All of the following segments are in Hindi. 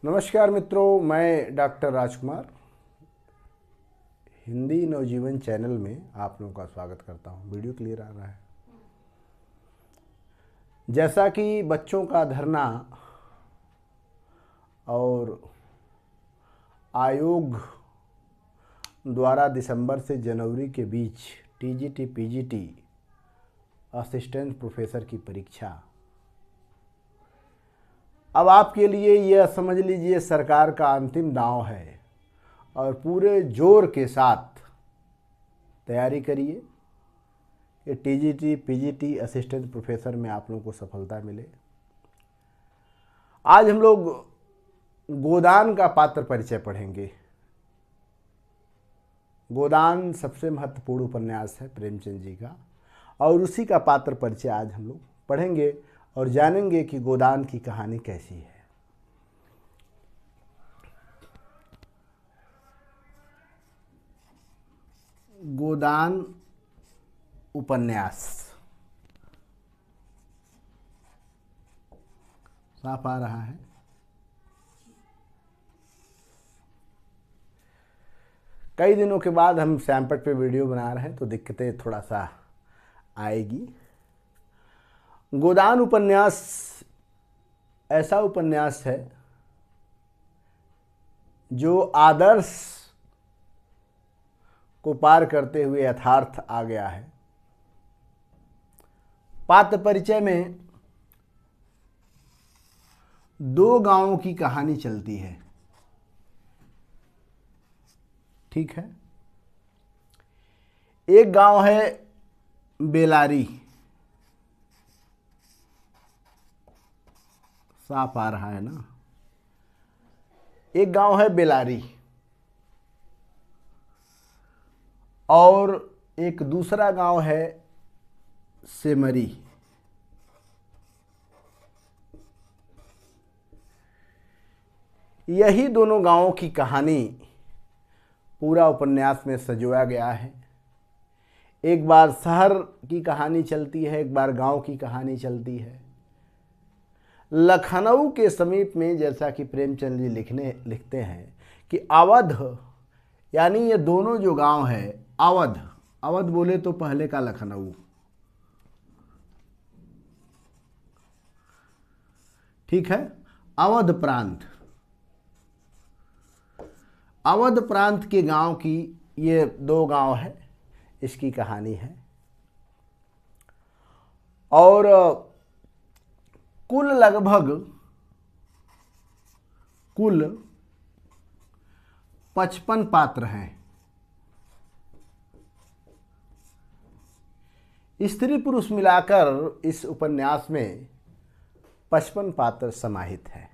नमस्कार मित्रों, मैं डॉक्टर राजकुमार हिंदी नवजीवन चैनल में आप लोगों का स्वागत करता हूं। वीडियो क्लियर आ रहा है। जैसा कि बच्चों का धरना और आयोग द्वारा दिसंबर से जनवरी के बीच टीजीटी पीजीटी असिस्टेंट प्रोफेसर की परीक्षा अब आपके लिए यह समझ लीजिए सरकार का अंतिम दांव है और पूरे जोर के साथ तैयारी करिए कि टीजीटी पीजीटी असिस्टेंट प्रोफेसर में आप लोगों को सफलता मिले। आज हम लोग गोदान का पात्र परिचय पढ़ेंगे। गोदान सबसे महत्वपूर्ण उपन्यास है प्रेमचंद जी का और उसी का पात्र परिचय आज हम लोग पढ़ेंगे और जानेंगे कि गोदान की कहानी कैसी है। गोदान उपन्यास साफ आ रहा है। कई दिनों के बाद हम सैंपट पे वीडियो बना रहे हैं तो दिक्कतें थोड़ा सा आएगी। गोदान उपन्यास ऐसा उपन्यास है जो आदर्श को पार करते हुए यथार्थ आ गया है। पात्र परिचय में दो गांवों की कहानी चलती है, ठीक है। एक गांव है बेलारी, साफ आ रहा है ना। एक गांव है बेलारी और एक दूसरा गांव है सेमरी। यही दोनों गांवों की कहानी पूरा उपन्यास में सजोया गया है। एक बार शहर की कहानी चलती है, एक बार गांव की कहानी चलती है। लखनऊ के समीप में, जैसा कि प्रेमचंद जी लिखते हैं कि अवध, यानी ये दोनों जो गांव है, अवध बोले तो पहले का लखनऊ, ठीक है। अवध प्रांत के गांव की ये दो गांव है, इसकी कहानी है। और कुल 55 पात्र हैं। स्त्री पुरुष मिलाकर इस उपन्यास में 55 पात्र समाहित हैं।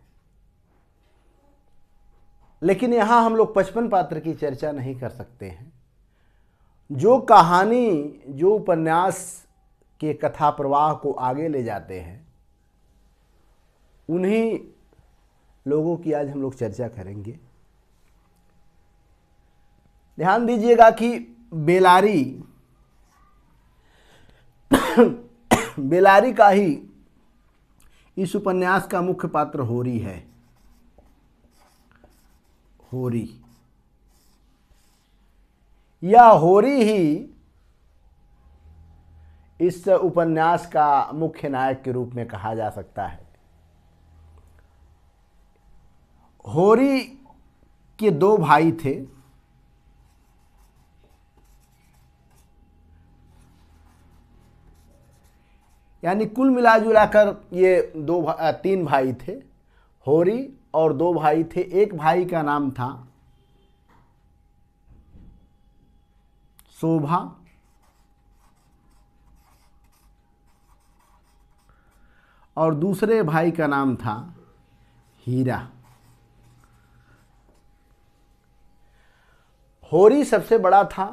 लेकिन यहां हम लोग 55 पात्र की चर्चा नहीं कर सकते हैं। जो कहानी, जो उपन्यास के कथा प्रवाह को आगे ले जाते हैं, उन्हीं लोगों की आज हम लोग चर्चा करेंगे। ध्यान दीजिएगा कि बेलारी का ही इस उपन्यास का मुख्य पात्र होरी है। यह होरी ही इस उपन्यास का मुख्य नायक के रूप में कहा जा सकता है। होरी के दो भाई थे, यानी कुल मिला जुलाकर ये तीन भाई थे। होरी और दो भाई थे। एक भाई का नाम था शोभा और दूसरे भाई का नाम था हीरा। होरी सबसे बड़ा था,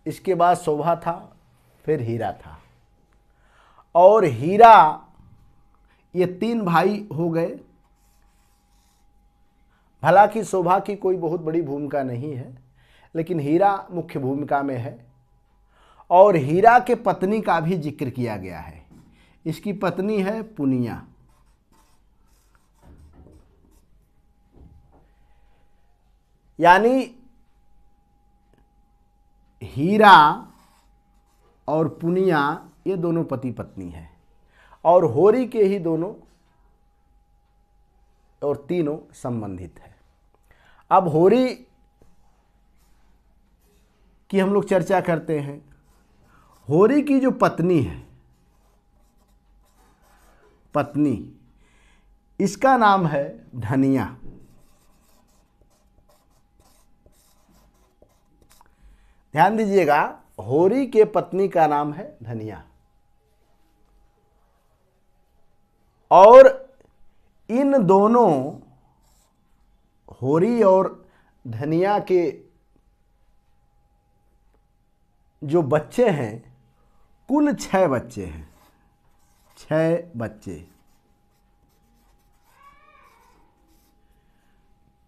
इसके बाद शोभा था, फिर हीरा था। और हीरा, ये तीन भाई हो गए। हालांकि शोभा की कोई बहुत बड़ी भूमिका नहीं है, लेकिन हीरा मुख्य भूमिका में है। और हीरा के पत्नी का भी जिक्र किया गया है। इसकी पत्नी है पुनिया। यानी हीरा और पुनिया ये दोनों पति पत्नी हैं और होरी के ही दोनों और तीनों संबंधित है। अब होरी की हम लोग चर्चा करते हैं। होरी की जो पत्नी है, पत्नी, इसका नाम है धनिया। ध्यान दीजिएगा, होरी के पत्नी का नाम है धनिया और इन दोनों होरी और धनिया के जो बच्चे हैं, कुल 6 बच्चे हैं, 6 बच्चे।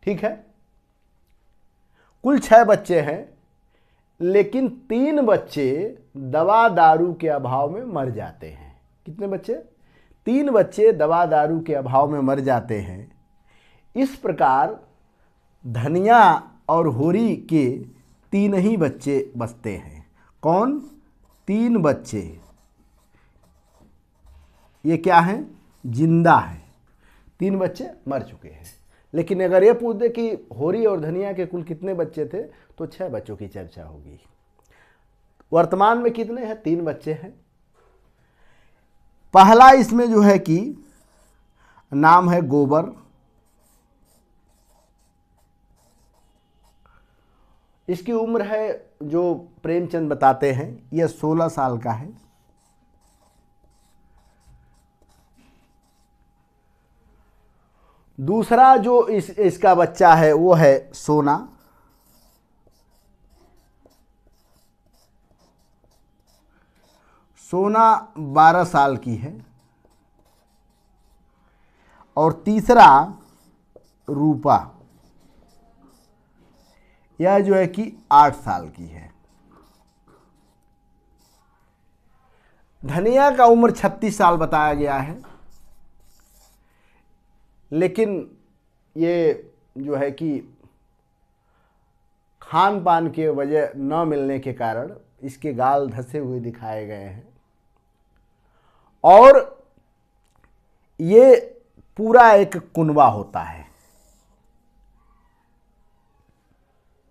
ठीक है, कुल 6 बच्चे हैं, लेकिन 3 बच्चे दवा दारू के अभाव में मर जाते हैं। कितने बच्चे? 3 बच्चे दवा दारू के अभाव में मर जाते हैं। इस प्रकार धनिया और होरी के 3 ही बच्चे बचते हैं। कौन? 3 बच्चे। ये क्या हैं? जिंदा है। 3 बच्चे मर चुके हैं। लेकिन अगर ये पूछ दे कि होरी और धनिया के कुल कितने बच्चे थे, तो 6 बच्चों की चर्चा होगी। वर्तमान में कितने हैं? 3 बच्चे हैं। पहला इसमें जो है कि नाम है गोबर। इसकी उम्र है, जो प्रेमचंद बताते हैं, यह 16 साल का है। दूसरा जो इसका बच्चा है वो है सोना। सोना 12 साल की है। और तीसरा रूपा, यह जो है कि 8 साल की है। धनिया का उम्र 36 साल बताया गया है, लेकिन ये जो है कि खान पान के वजह न मिलने के कारण इसके गाल धसे हुए दिखाए गए हैं और ये पूरा एक कुनबा होता है।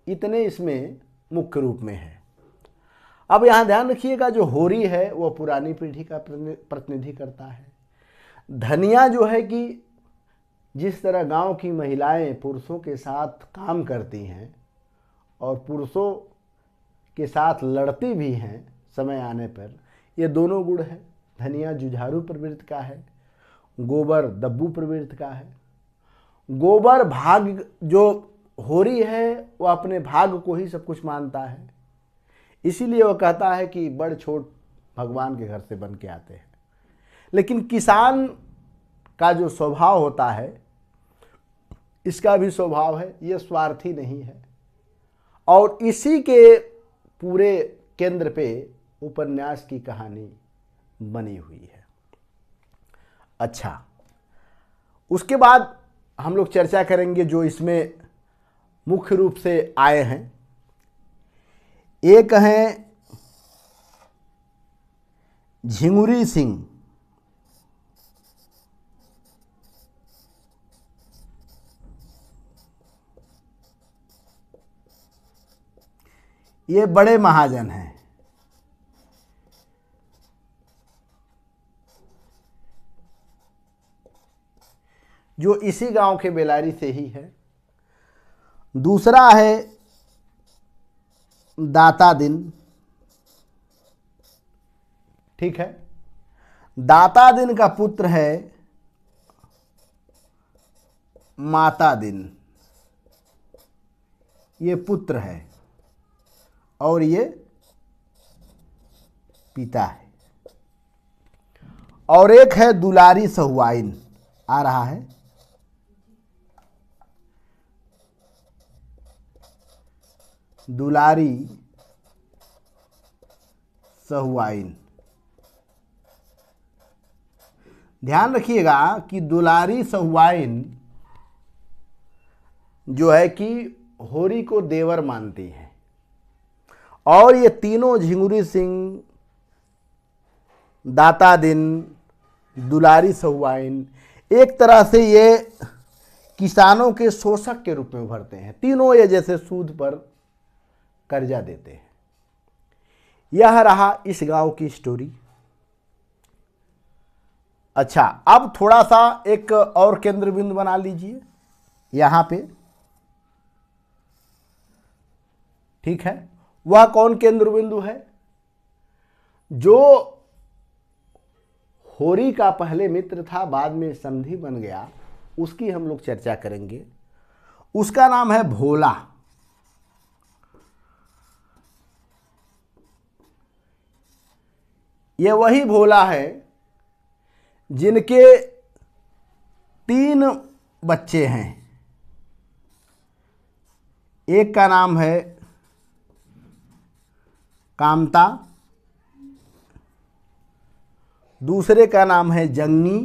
इतने इसमें मुख्य रूप में है। अब यहाँ ध्यान रखिएगा, जो होरी है वह पुरानी पीढ़ी का प्रतिनिधि करता है। धनिया जो है कि जिस तरह गांव की महिलाएं पुरुषों के साथ काम करती हैं और पुरुषों के साथ लड़ती भी हैं समय आने पर, ये दोनों गुण है। धनिया जुझारू प्रवृत्ति का है, गोबर दब्बू प्रवृत्ति का है। गोबर भाग, जो होरी है वह अपने भाग को ही सब कुछ मानता है, इसीलिए वह कहता है कि बड़ छोट भगवान के घर से बन के आते हैं। लेकिन किसान का जो स्वभाव होता है, इसका भी स्वभाव है, ये स्वार्थी नहीं है और इसी के पूरे केंद्र पे उपन्यास की कहानी बनी हुई है। अच्छा, उसके बाद हम लोग चर्चा करेंगे जो इसमें मुख्य रूप से आए हैं। एक हैं झिंगुरी सिंह। ये बड़े महाजन हैं। जो इसी गांव के बेलारी से ही है। दूसरा है दाता दिन। ठीक है, दाता दिन का पुत्र है माता दिन। ये पुत्र है और ये पिता है। और एक है दुलारी सहुआइन, आ रहा है। दुलारी सहुआइन। ध्यान रखिएगा कि दुलारी सहुआइन जो है कि होरी को देवर मानती हैं। और ये तीनों, झिंगुरी सिंह, दाता दिन, दुलारी सहुआइन, एक तरह से ये किसानों के शोषक के रूप में उभरते हैं। तीनों ये जैसे सूद पर कर्जा देते हैं। यह रहा इस गांव की स्टोरी। अच्छा, अब थोड़ा सा एक और केंद्र बिंदु बना लीजिए यहां पे, ठीक है। वह कौन केंद्र बिंदु है? जो होरी का पहले मित्र था, बाद में समधी बन गया, उसकी हम लोग चर्चा करेंगे। उसका नाम है भोला। यह वही भोला है जिनके 3 बच्चे हैं। एक का नाम है कामता, दूसरे का नाम है जंगी,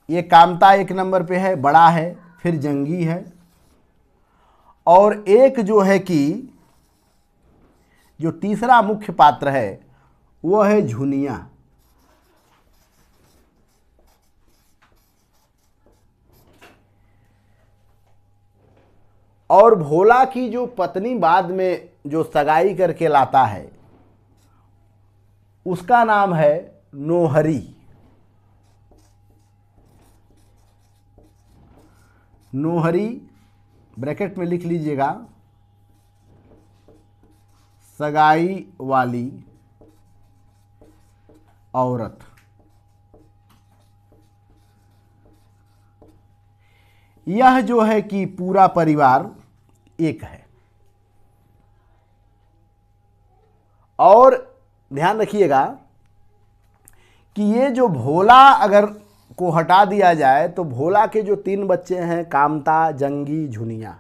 ये कामता 1 नंबर पे है, बड़ा है, फिर जंगी है, और एक जो है कि जो तीसरा मुख्य पात्र है वो है झुनिया। और भोला की जो पत्नी बाद में जो सगाई करके लाता है उसका नाम है नोहरी। नोहरी ब्रैकेट में लिख लीजिएगा, सगाई वाली औरत। यह जो है कि पूरा परिवार एक है। और ध्यान रखिएगा कि ये जो भोला अगर को हटा दिया जाए तो भोला के जो 3 बच्चे हैं, कामता, जंगी, झुनिया,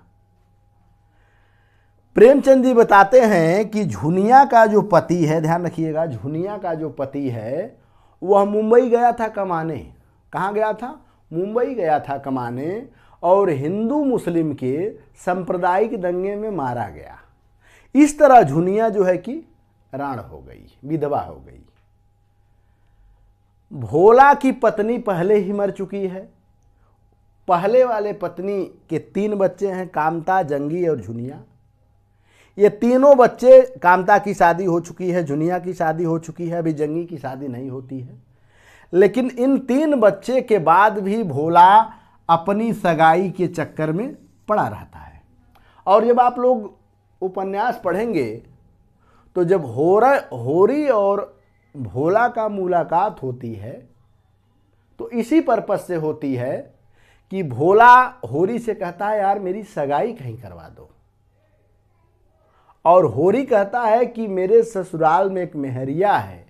प्रेमचंद जी बताते हैं कि झुनिया का जो पति है, ध्यान रखिएगा, झुनिया का जो पति है वह मुंबई गया था कमाने। कहाँ गया था? मुंबई गया था कमाने, और हिंदू मुस्लिम के सांप्रदायिक दंगे में मारा गया। इस तरह झुनिया जो है कि राण हो गई, विधवा हो गई। भोला की पत्नी पहले ही मर चुकी है। पहले वाले पत्नी के 3 बच्चे हैं, कामता, जंगी और झुनिया। ये तीनों बच्चे, कामता की शादी हो चुकी है, झुनिया की शादी हो चुकी है, अभी जंगी की शादी नहीं होती है। लेकिन इन 3 बच्चे के बाद भी भोला अपनी सगाई के चक्कर में पड़ा रहता है। और जब आप लोग उपन्यास पढ़ेंगे तो जब होरी और भोला का मुलाकात होती है तो इसी पर्पस से होती है कि भोला होरी से कहता है यार मेरी सगाई कहीं करवा दो, और होरी कहता है कि मेरे ससुराल में एक मेहरिया है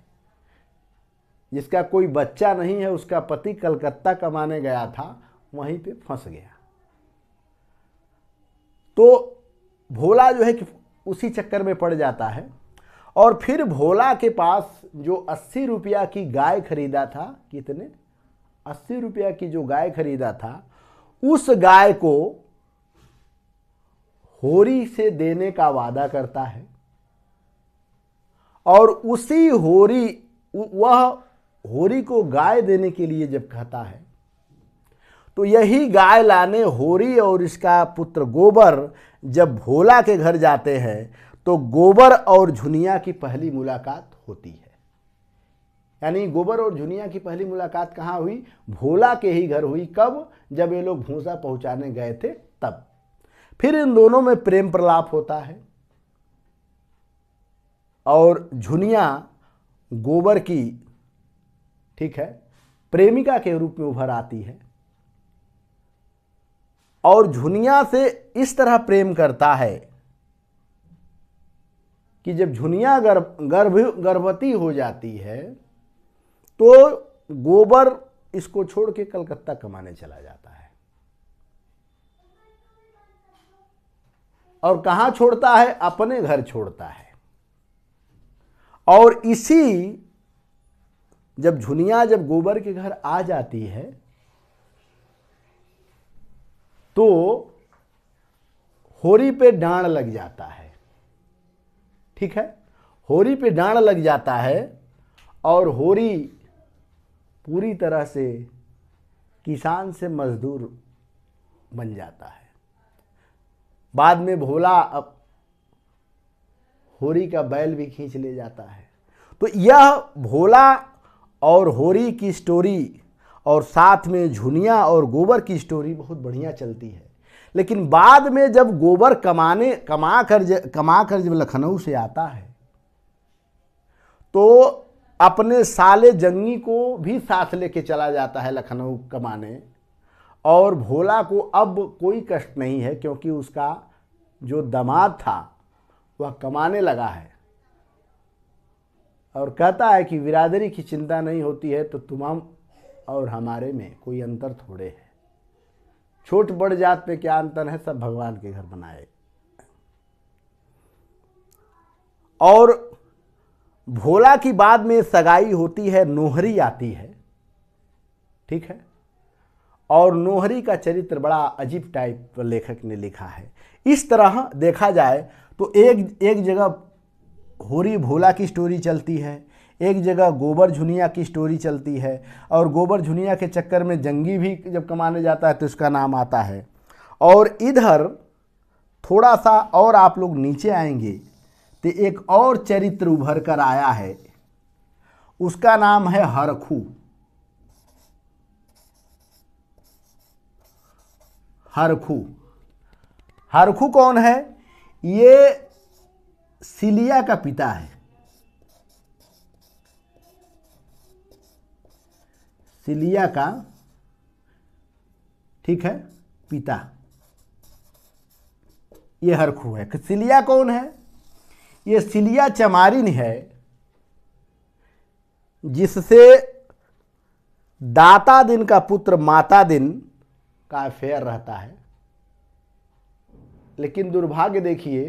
जिसका कोई बच्चा नहीं है, उसका पति कलकत्ता कमाने गया था, वहीं पे फंस गया। तो भोला जो है कि उसी चक्कर में पड़ जाता है। और फिर भोला के पास जो 80 रुपया की गाय खरीदा था, कितने? 80 रुपया की जो गाय खरीदा था, उस गाय को होरी से देने का वादा करता है। और उसी वह होरी को गाय देने के लिए जब कहता है तो यही गाय लाने होरी और इसका पुत्र गोबर जब भोला के घर जाते हैं तो गोबर और झुनिया की पहली मुलाकात होती है। यानी गोबर और झुनिया की पहली मुलाकात कहाँ हुई? भोला के ही घर हुई। कब? जब ये लोग भूसा पहुंचाने गए थे तब। फिर इन दोनों में प्रेम प्रलाप होता है और झुनिया गोबर की, ठीक है, प्रेमिका के रूप में उभर आती है और झुनिया से इस तरह प्रेम करता है कि जब झुनिया गर्भवती हो जाती है तो गोबर इसको छोड़ के कलकत्ता कमाने चला जाता है। और कहाँ छोड़ता है? अपने घर छोड़ता है। और इसी जब झुनिया जब गोबर के घर आ जाती है तो होरी पे डांड लग जाता है, ठीक है, होरी पे डांड लग जाता है और होरी पूरी तरह से किसान से मजदूर बन जाता है। बाद में भोला अब होरी का बैल भी खींच ले जाता है। तो यह भोला और होरी की स्टोरी और साथ में झुनिया और गोबर की स्टोरी बहुत बढ़िया चलती है। लेकिन बाद में जब गोबर कमा कर जब लखनऊ से आता है तो अपने साले जंगी को भी साथ लेके चला जाता है लखनऊ कमाने, और भोला को अब कोई कष्ट नहीं है क्योंकि उसका जो दामाद था वह कमाने लगा है और कहता है कि बिरादरी की चिंता नहीं होती है तो तुम और हमारे में कोई अंतर थोड़े है, छोट बड़ जात पे क्या अंतर है, सब भगवान के घर बनाए। और भोला की बाद में सगाई होती है, नोहरी आती है, ठीक है, और नोहरी का चरित्र बड़ा अजीब टाइप लेखक ने लिखा है। इस तरह देखा जाए तो एक जगह होरी भोला की स्टोरी चलती है, एक जगह गोबर झुनिया की स्टोरी चलती है, और गोबर झुनिया के चक्कर में जंगी भी जब कमाने जाता है तो उसका नाम आता है। और इधर थोड़ा सा और आप लोग नीचे आएंगे तो एक और चरित्र उभर कर आया है, उसका नाम है हरखू। हरखू हरखू कौन है? ये सिलिया का पिता है। सिलिया का, ठीक है, पिता ये हरखू है। सिलिया कौन है? ये सिलिया चमारिन है जिससे दाता दिन का पुत्र माता दिन का अफेयर रहता है। लेकिन दुर्भाग्य देखिए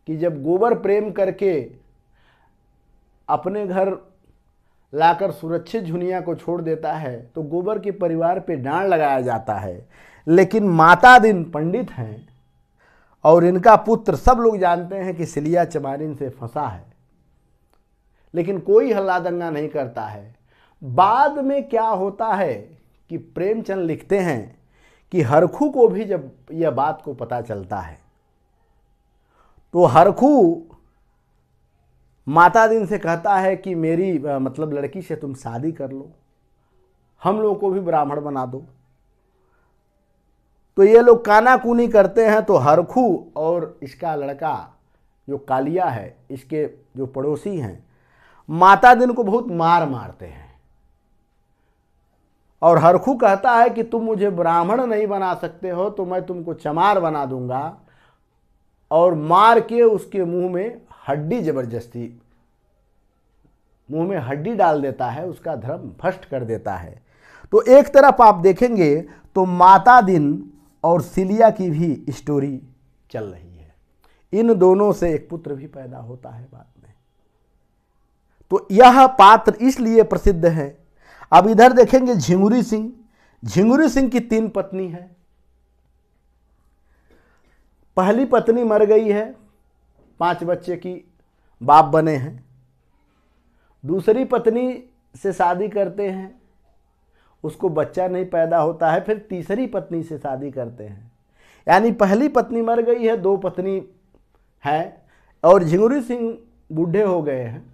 कि जब गोबर प्रेम करके अपने घर लाकर सुरक्षित झुनिया को छोड़ देता है तो गोबर के परिवार पे डांड लगाया जाता है। लेकिन माता दिन पंडित हैं और इनका पुत्र सब लोग जानते हैं कि सिलिया चमारिन से फंसा है, लेकिन कोई हल्ला दंगा नहीं करता है। बाद में क्या होता है कि प्रेमचंद लिखते हैं कि हरखू को भी जब यह बात को पता चलता है तो हरखू माता दिन से कहता है कि मेरी मतलब लड़की से तुम शादी कर लो, हम लोगों को भी ब्राह्मण बना दो। तो ये लोग कानाकूनी करते हैं तो हरखू और इसका लड़का जो कालिया है, इसके जो पड़ोसी हैं, माता दिन को बहुत मारते हैं। और हरखू कहता है कि तुम मुझे ब्राह्मण नहीं बना सकते हो तो मैं तुमको चमार बना दूंगा, और मार के उसके मुंह में हड्डी, जबरदस्ती मुंह में हड्डी डाल देता है, उसका धर्म भ्रष्ट कर देता है। तो एक तरफ आप देखेंगे तो माता दिन और सिलिया की भी स्टोरी चल रही है। इन दोनों से एक पुत्र भी पैदा होता है बाद में। तो यह पात्र इसलिए प्रसिद्ध है। अब इधर देखेंगे झिंगुरी सिंह। झिंगुरी सिंह की 3 पत्नी है। पहली पत्नी मर गई है, 5 बच्चे की बाप बने हैं। दूसरी पत्नी से शादी करते हैं, उसको बच्चा नहीं पैदा होता है, फिर तीसरी पत्नी से शादी करते हैं। यानी पहली पत्नी मर गई है, 2 पत्नी हैं, और झिंगुरी सिंह बूढ़े हो गए हैं।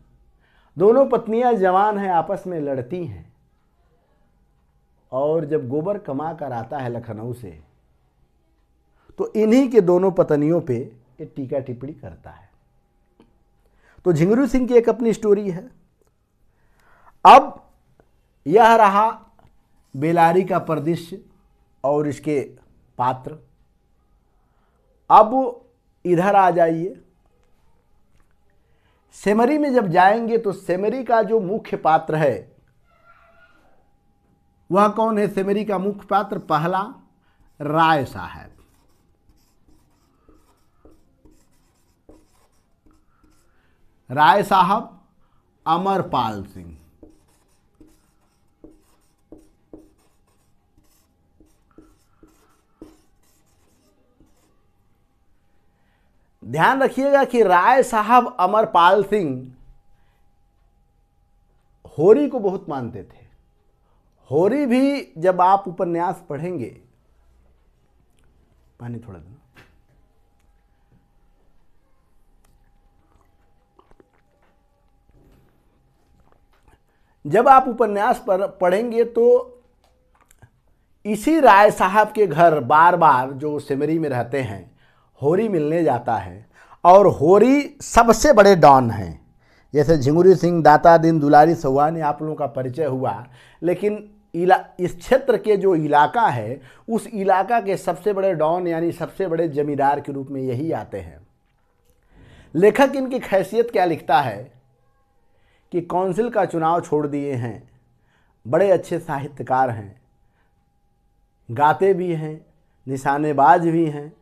दोनों पत्नियां जवान हैं, आपस में लड़ती हैं। और जब गोबर कमा कर आता है लखनऊ से तो इन्हीं के दोनों पत्नियों पे ये टीका टिप्पणी करता है। तो झिंगुरी सिंह की एक अपनी स्टोरी है। अब यह रहा बेलारी का परिदृश्य और इसके पात्र। अब इधर आ जाइए, सेमरी में जब जाएंगे तो सेमरी का जो मुख्य पात्र है वह कौन है? सेमरी का मुख्य पात्र पहला राय साहब। राय साहब, अमरपाल सिंह, ध्यान रखिएगा कि राय साहब अमरपाल सिंह होरी को बहुत मानते थे। होरी भी जब आप उपन्यास पढ़ेंगे, पानी थोड़ा देना, जब आप उपन्यास पर पढ़ेंगे तो इसी राय साहब के घर बार बार जो सिमरी में रहते हैं होरी मिलने जाता है, और होरी सबसे बड़े डॉन हैं। जैसे झिंगुरी सिंह, दाता दिन, दुलारी सहुआ ने आप लोगों का परिचय हुआ, लेकिन इस क्षेत्र के जो इलाका है उस इलाका के सबसे बड़े डॉन यानी सबसे बड़े जमींदार के रूप में यही आते हैं। लेखक इनकी हैसियत क्या लिखता है कि काउंसिल का चुनाव छोड़ दिए हैं, बड़े अच्छे साहित्यकार हैं, गाते भी हैं, निशानेबाज भी हैं,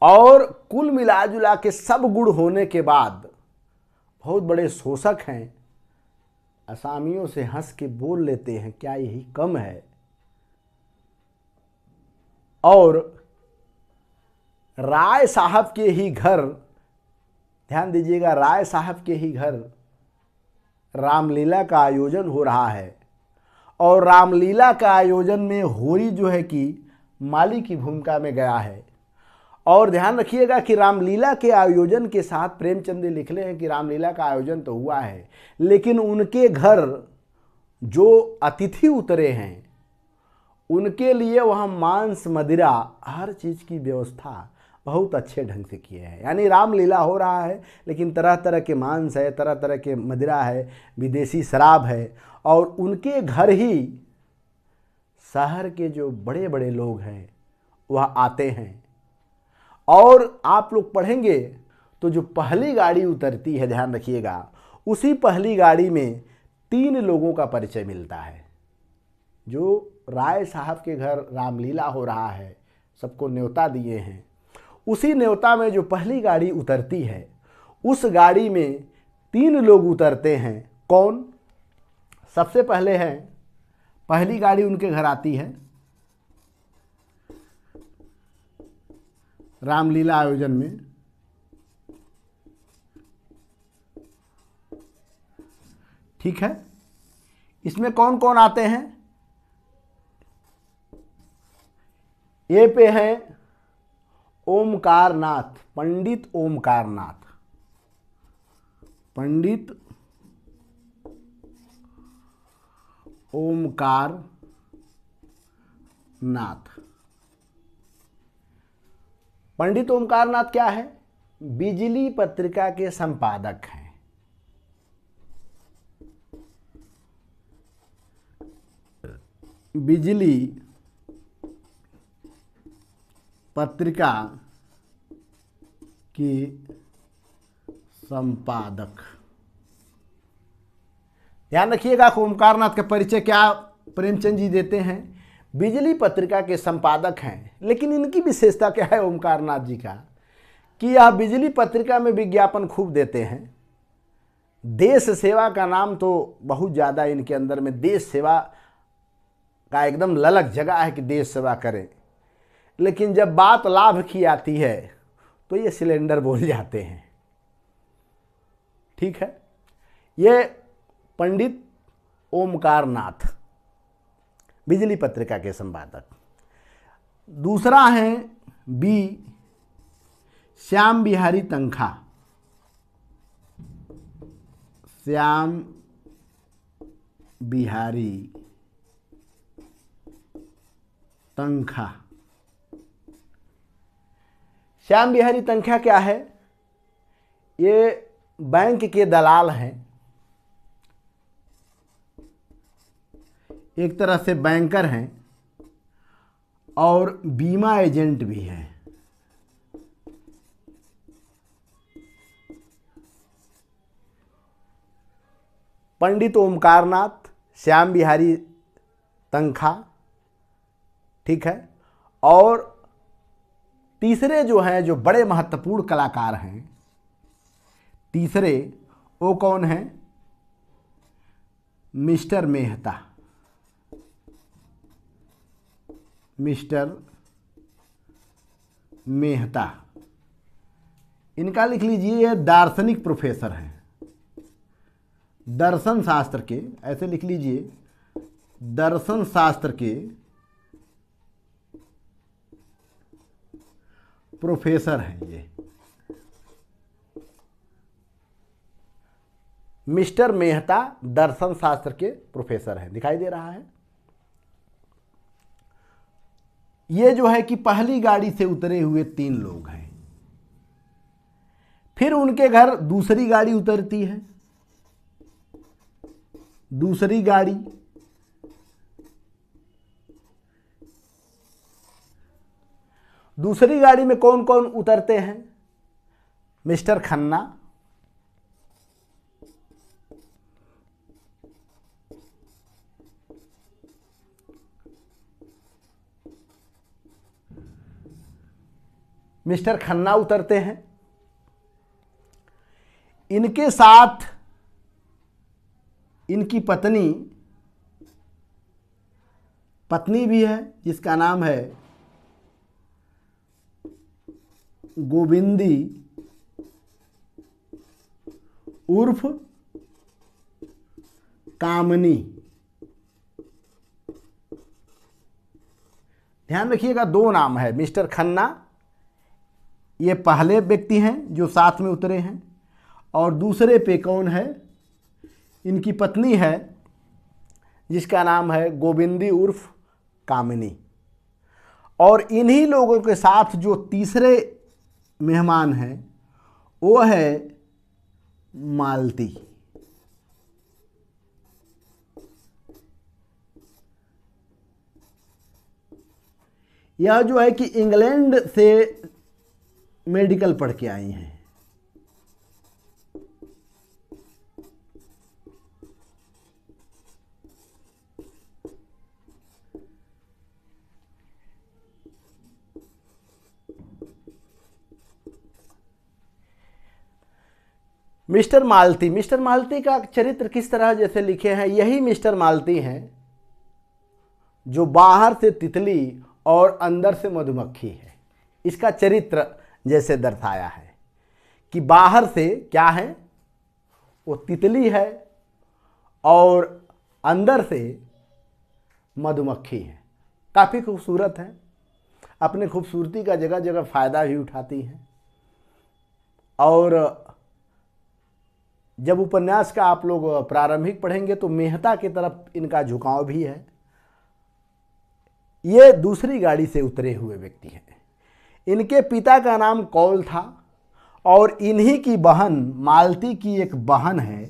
और कुल मिलाजुला के सब गुण होने के बाद बहुत बड़े शोषक हैं। असामियों से हंस के बोल लेते हैं, क्या यही कम है। और राय साहब के ही घर, ध्यान दीजिएगा, राय साहब के ही घर रामलीला का आयोजन हो रहा है, और रामलीला का आयोजन में होरी जो है कि माली की भूमिका में गया है। और ध्यान रखिएगा कि रामलीला के आयोजन के साथ प्रेमचंद ने लिख ले हैं कि रामलीला का आयोजन तो हुआ है, लेकिन उनके घर जो अतिथि उतरे हैं उनके लिए वहाँ मांस, मदिरा, हर चीज़ की व्यवस्था बहुत अच्छे ढंग से किए हैं। यानी रामलीला हो रहा है लेकिन तरह तरह के मांस है, तरह तरह के मदिरा है, विदेशी शराब है, और उनके घर ही शहर के जो बड़े बड़े लोग हैं वह आते हैं। और आप लोग पढ़ेंगे तो जो पहली गाड़ी उतरती है, ध्यान रखिएगा, उसी पहली गाड़ी में 3 लोगों का परिचय मिलता है। जो राय साहब के घर रामलीला हो रहा है, सबको न्योता दिए हैं, उसी न्योता में जो पहली गाड़ी उतरती है उस गाड़ी में 3 लोग उतरते हैं। कौन? सबसे पहले हैं, पहली गाड़ी उनके घर आती है रामलीला आयोजन में, ठीक है। इसमें कौन कौन आते हैं? ए पे हैं ओमकार नाथ, पंडित ओमकार नाथ, पंडित ओमकार नाथ। पंडित ओमकार नाथ क्या है? बिजली पत्रिका के संपादक हैं। बिजली पत्रिका के संपादक। ध्यान रखिएगा ओमकार नाथ का परिचय क्या प्रेमचंद जी देते हैं? बिजली पत्रिका के संपादक हैं। लेकिन इनकी विशेषता क्या है ओमकार नाथ जी का कि यह बिजली पत्रिका में विज्ञापन खूब देते हैं। देश सेवा का नाम तो बहुत ज़्यादा इनके अंदर में, देश सेवा का एकदम ललक जगह है कि देश सेवा करें। लेकिन जब बात लाभ की आती है तो ये सिलेंडर बोल जाते हैं, ठीक है। ये पंडित ओमकार नाथ बिजली पत्रिका के संपादक। दूसरा है बी श्याम बिहारी तंखा। श्याम बिहारी तंखा। श्याम बिहारी तंखा क्या है? ये बैंक के दलाल हैं, एक तरह से बैंकर हैं और बीमा एजेंट भी हैं। पंडित ओमकार नाथ, श्याम बिहारी तंखा, ठीक है। और तीसरे जो हैं, जो बड़े महत्वपूर्ण कलाकार हैं, तीसरे वो कौन हैं? मिस्टर मेहता। मिस्टर मेहता इनका लिख लीजिए, ये दार्शनिक प्रोफेसर हैं, दर्शन शास्त्र के, ऐसे लिख लीजिए, दर्शन शास्त्र के प्रोफेसर हैं ये। मिस्टर मेहता दर्शन शास्त्र के प्रोफेसर हैं, दिखाई दे रहा है। ये जो है कि पहली गाड़ी से उतरे हुए 3 लोग हैं। फिर उनके घर दूसरी गाड़ी उतरती है, दूसरी गाड़ी, दूसरी गाड़ी में कौन कौन उतरते हैं? मिस्टर खन्ना, मिस्टर खन्ना उतरते हैं। इनके साथ इनकी पत्नी भी है, जिसका नाम है गोविंदी उर्फ कामनी। ध्यान रखिएगा, 2 नाम है। मिस्टर खन्ना ये पहले व्यक्ति हैं जो साथ में उतरे हैं, और दूसरे पे कौन है? इनकी पत्नी है, जिसका नाम है गोविंदी उर्फ कामिनी। और इन्हीं लोगों के साथ जो तीसरे मेहमान हैं वो है मालती। यह जो है कि इंग्लैंड से मेडिकल पढ़ के आई हैं। मिस्टर मालती का चरित्र किस तरह जैसे लिखे हैं, यही मिस्टर मालती हैं जो बाहर से तितली और अंदर से मधुमक्खी है। इसका चरित्र जैसे दर्शाया है कि बाहर से क्या है, वो तितली है और अंदर से मधुमक्खी है। काफ़ी खूबसूरत है, अपने खूबसूरती का जगह जगह फ़ायदा भी उठाती हैं। और जब उपन्यास का आप लोग प्रारंभिक पढ़ेंगे तो मेहता की तरफ इनका झुकाव भी है। ये दूसरी गाड़ी से उतरे हुए व्यक्ति हैं। इनके पिता का नाम कौल था और इन्हीं की बहन मालती की एक बहन है,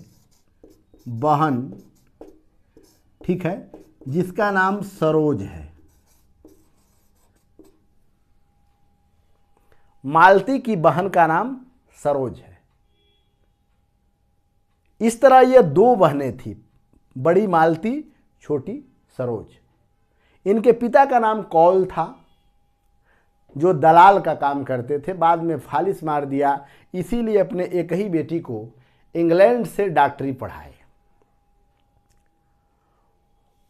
ठीक है, जिसका नाम सरोज है। मालती की बहन का नाम सरोज है। इस तरह ये 2 बहनें थी, बड़ी मालती, छोटी सरोज। इनके पिता का नाम कौल था, जो दलाल का काम करते थे। बाद में फालिस मार दिया, इसीलिए अपने एक ही बेटी को इंग्लैंड से डॉक्टरी पढ़ाए।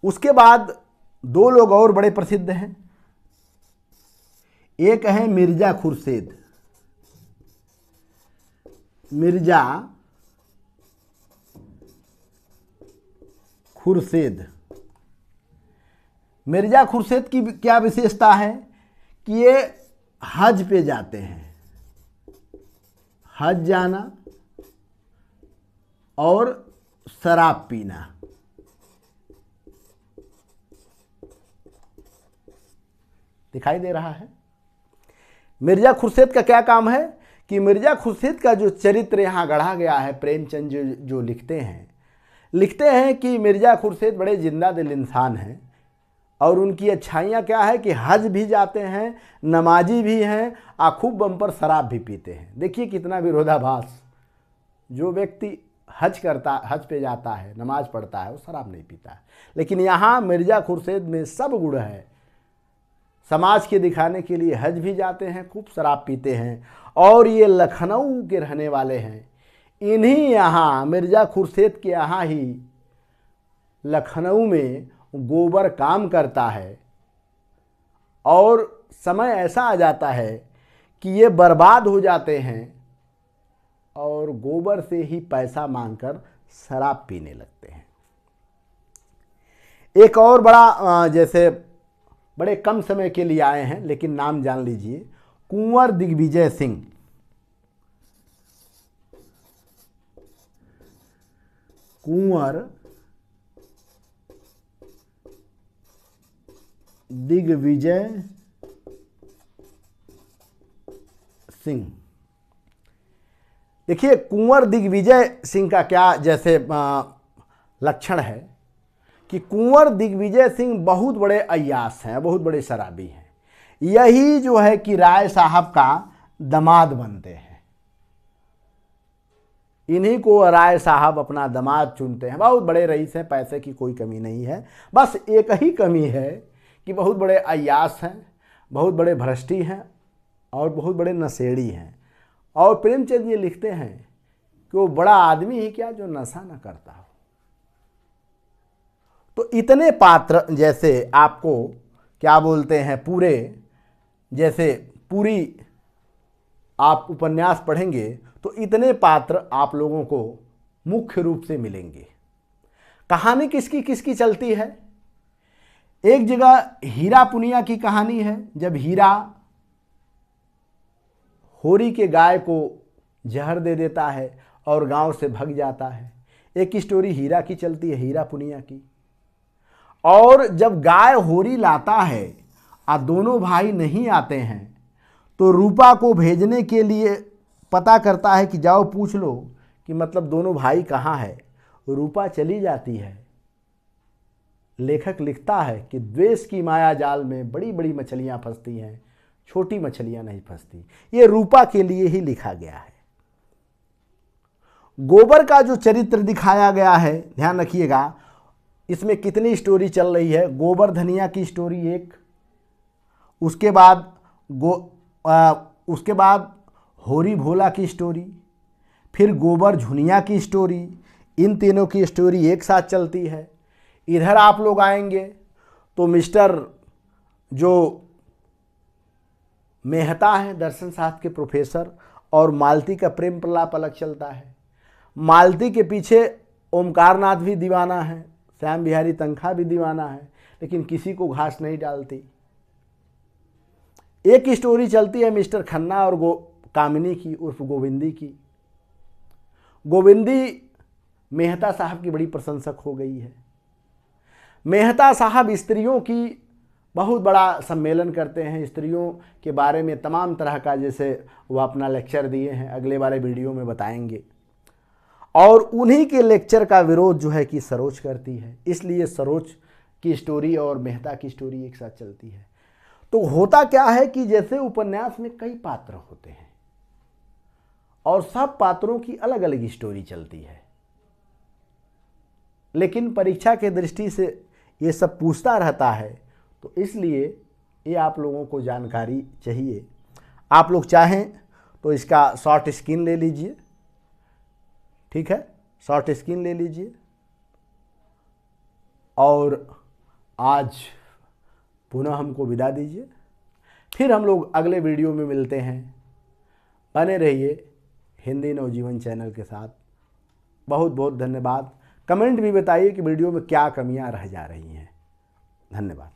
उसके बाद 2 लोग और बड़े प्रसिद्ध हैं। एक है मिर्जा खुर्शीद। मिर्जा खुर्शीद की क्या विशेषता है कि ये हज पे जाते हैं। हज जाना और शराब पीना। दिखाई दे रहा है। मिर्जा खुर्शीद का क्या काम है कि मिर्जा खुर्शीद का जो चरित्र यहाँ गढ़ा गया है, प्रेमचंद जो लिखते हैं कि मिर्जा खुर्शीद बड़े जिंदा दिल इंसान हैं और उनकी अच्छाइयाँ क्या है कि हज भी जाते हैं, नमाजी भी हैं और खूब बम्पर शराब भी पीते हैं। देखिए कितना विरोधाभास। जो व्यक्ति हज पे जाता है, नमाज पढ़ता है, वो शराब नहीं पीता है। लेकिन यहाँ मिर्जा खुर्शीद में सब गुण है। समाज के दिखाने के लिए हज भी जाते हैं, खूब शराब पीते हैं। और ये लखनऊ के रहने वाले हैं। इन्हीं यहाँ मिर्जा खुर्शीद के यहाँ ही लखनऊ में गोबर काम करता है और समय ऐसा आ जाता है कि ये बर्बाद हो जाते हैं और गोबर से ही पैसा मांगकर शराब पीने लगते हैं। एक और बड़ा जैसे बड़े कम समय के लिए आए हैं लेकिन नाम जान लीजिए, कुंवर दिग्विजय सिंह। कुंवर दिग्विजय सिंह। देखिए कुंवर दिग्विजय सिंह का क्या जैसे लक्षण है कि कुंवर दिग्विजय सिंह बहुत बड़े अय्यास हैं, बहुत बड़े शराबी हैं। यही जो है कि राय साहब का दामाद बनते हैं। इन्हीं को राय साहब अपना दामाद चुनते हैं। बहुत बड़े रईस हैं, पैसे की कोई कमी नहीं है, बस एक ही कमी है कि बहुत बड़े अय्यास हैं, बहुत बड़े भ्रष्टी हैं और बहुत बड़े नशेड़ी हैं। और प्रेमचंद ये लिखते हैं कि वो बड़ा आदमी ही क्या जो नशा न करता हो। तो इतने पात्र जैसे आपको क्या बोलते हैं, पूरे जैसे पूरी आप उपन्यास पढ़ेंगे तो इतने पात्र आप लोगों को मुख्य रूप से मिलेंगे। कहानी किसकी किसकी चलती है? एक जगह हीरा पुनिया की कहानी है, जब हीरा होरी के गाय को जहर दे देता है और गांव से भग जाता है। एक स्टोरी हीरा की चलती है, हीरा पुनिया की। और जब गाय होरी लाता है और दोनों भाई नहीं आते हैं तो रूपा को भेजने के लिए पता करता है कि जाओ पूछ लो कि मतलब दोनों भाई कहाँ है। रूपा चली जाती है। लेखक लिखता है कि द्वेष की माया जाल में बड़ी बड़ी मछलियां फंसती हैं, छोटी मछलियां नहीं फंसती। ये रूपा के लिए ही लिखा गया है। गोबर का जो चरित्र दिखाया गया है, ध्यान रखिएगा, इसमें कितनी स्टोरी चल रही है। गोबर धनिया की स्टोरी एक, उसके बाद होरी भोला की स्टोरी, फिर गोबर झुनिया की स्टोरी। इन तीनों की स्टोरी एक साथ चलती है। इधर आप लोग आएंगे तो मिस्टर जो मेहता हैं दर्शन शास्त्र के प्रोफेसर, और मालती का प्रेम प्रलाप अलग चलता है। मालती के पीछे ओमकार नाथ भी दीवाना है, श्याम बिहारी तनखा भी दीवाना है, लेकिन किसी को घास नहीं डालती। एक स्टोरी चलती है मिस्टर खन्ना और कामिनी की उर्फ गोविंदी की। गोविंदी मेहता साहब की बड़ी प्रशंसक हो गई है। मेहता साहब स्त्रियों की बहुत बड़ा सम्मेलन करते हैं, स्त्रियों के बारे में तमाम तरह का, जैसे वो अपना लेक्चर दिए हैं, अगले वाले वीडियो में बताएंगे। और उन्हीं के लेक्चर का विरोध जो है कि सरोज करती है, इसलिए सरोज की स्टोरी और मेहता की स्टोरी एक साथ चलती है। तो होता क्या है कि जैसे उपन्यास में कई पात्र होते हैं और सब पात्रों की अलग अलग स्टोरी चलती है, लेकिन परीक्षा के दृष्टि से ये सब पूछता रहता है, तो इसलिए ये आप लोगों को जानकारी चाहिए। आप लोग चाहें तो इसका शॉर्ट स्क्रीन ले लीजिए, ठीक है, शॉर्ट स्क्रीन ले लीजिए। और आज पुनः हमको विदा दीजिए, फिर हम लोग अगले वीडियो में मिलते हैं। बने रहिए हिंदी नवजीवन चैनल के साथ। बहुत बहुत धन्यवाद। कमेंट भी बताइए कि वीडियो में क्या कमियां रह जा रही हैं। धन्यवाद।